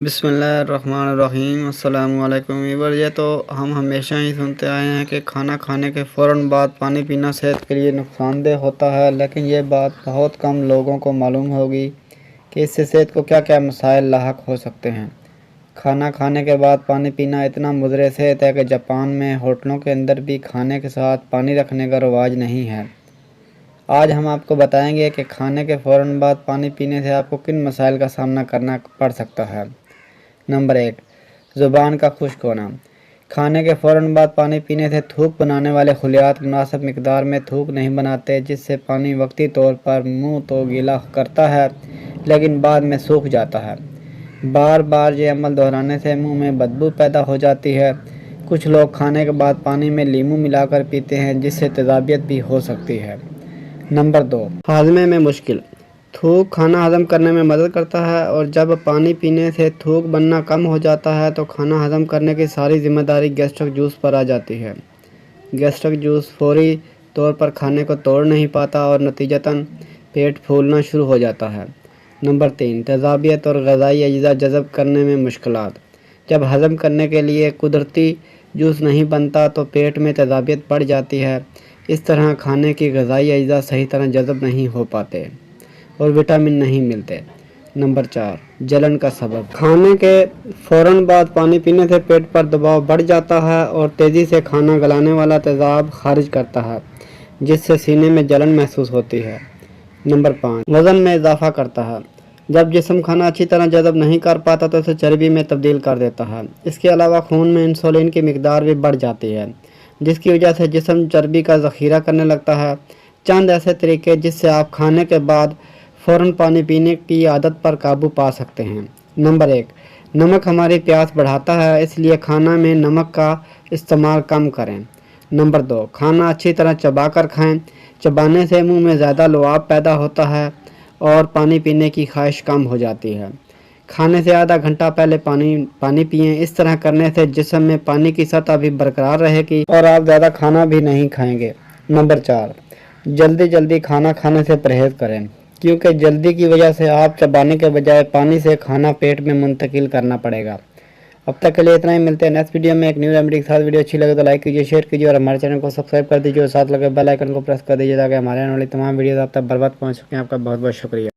بسم اللہ الرحمن الرحیم۔ السلام علیکم ویور۔ یہ تو ہم ہمیشہ ہی سنتے آئے ہیں کہ کھانا کھانے کے فوراً بعد پانی پینا صحت کے لیے نقصان دہ ہوتا ہے، لیکن یہ بات بہت کم لوگوں کو معلوم ہوگی کہ اس سے صحت کو کیا کیا مسائل لاحق ہو سکتے ہیں۔ کھانا کھانے کے بعد پانی پینا اتنا مضر صحت ہے کہ جاپان میں ہوٹلوں کے اندر بھی کھانے کے ساتھ پانی رکھنے کا رواج نہیں ہے۔ آج ہم آپ کو بتائیں گے کہ کھانے کے فوراً بعد پانی پینے سے آپ کو کن مسائل کا سامنا کرنا پڑ سکتا ہے۔ نمبر 1، زبان کا خشک ہونا۔ کھانے کے فوراً بعد پانی پینے سے تھوک بنانے والے خلیات مناسب مقدار میں تھوک نہیں بناتے، جس سے پانی وقتی طور پر منہ تو گیلا کرتا ہے لیکن بعد میں سوکھ جاتا ہے۔ بار بار یہ عمل دہرانے سے منہ میں بدبو پیدا ہو جاتی ہے۔ کچھ لوگ کھانے کے بعد پانی میں لیموں ملا کر پیتے ہیں، جس سے تیزابیت بھی ہو سکتی ہے۔ نمبر 2، ہاضمے میں مشکل۔ تھوک کھانا ہضم کرنے میں مدد کرتا ہے، اور جب پانی پینے سے تھوک بننا کم ہو جاتا ہے تو کھانا ہضم کرنے کی ساری ذمہ داری گیسٹرک جوس پر آ جاتی ہے۔ گیسٹرک جوس فوری طور پر کھانے کو توڑ نہیں پاتا اور نتیجتاً پیٹ پھولنا شروع ہو جاتا ہے۔ نمبر 3، تیزابیت اور غذائی اجزاء جذب کرنے میں مشکلات۔ جب ہضم کرنے کے لیے قدرتی جوس نہیں بنتا تو پیٹ میں تیزابیت بڑھ جاتی ہے۔ اس طرح کھانے کی غذائی اجزاء صحیح طرح جذب نہیں ہو پاتے اور وٹامن نہیں ملتے۔ نمبر 4، جلن کا سبب۔ کھانے کے فوراً بعد پانی پینے سے پیٹ پر دباؤ بڑھ جاتا ہے اور تیزی سے کھانا گلانے والا تیزاب خارج کرتا ہے، جس سے سینے میں جلن محسوس ہوتی ہے۔ نمبر 5، وزن میں اضافہ کرتا ہے۔ جب جسم کھانا اچھی طرح جذب نہیں کر پاتا تو اسے چربی میں تبدیل کر دیتا ہے۔ اس کے علاوہ خون میں انسولین کی مقدار بھی بڑھ جاتی ہے، جس کی وجہ سے جسم چربی کا ذخیرہ کرنے لگتا ہے۔ چند ایسے طریقے جس سے آپ کھانے کے بعد فوراً پانی پینے کی عادت پر قابو پا سکتے ہیں۔ نمبر 1، نمک ہماری پیاس بڑھاتا ہے، اس لیے کھانا میں نمک کا استعمال کم کریں۔ نمبر 2، کھانا اچھی طرح چبا کر کھائیں۔ چبانے سے منہ میں زیادہ لعاب پیدا ہوتا ہے اور پانی پینے کی خواہش کم ہو جاتی ہے۔ کھانے سے آدھا گھنٹہ پہلے پانی پئیں۔ اس طرح کرنے سے جسم میں پانی کی سطح بھی برقرار رہے گی اور آپ زیادہ کھانا بھی نہیں کھائیں گے۔ نمبر 4، جلدی کھانا کھانے سے پرہیز کریں، کیونکہ جلدی کی وجہ سے آپ چبانے کے بجائے پانی سے کھانا پیٹ میں منتقل کرنا پڑے گا۔ اب تک کے لیے اتنا ہی، ملتے ہیں نیکسٹ ویڈیو میں ایک نیو ریمیڈی کے ساتھ۔ ویڈیو اچھی لگے تو لائک کیجیے، شیئر کیجیے اور ہمارے چینل کو سبسکرائب کر دیجیے اور ساتھ لگے بیل آئیکن کو پریس کر دیجیے تاکہ ہمارے آنے والی تمام ویڈیوز آپ تک بر وقت پہنچ سکیں۔ آپ کا بہت بہت شکریہ۔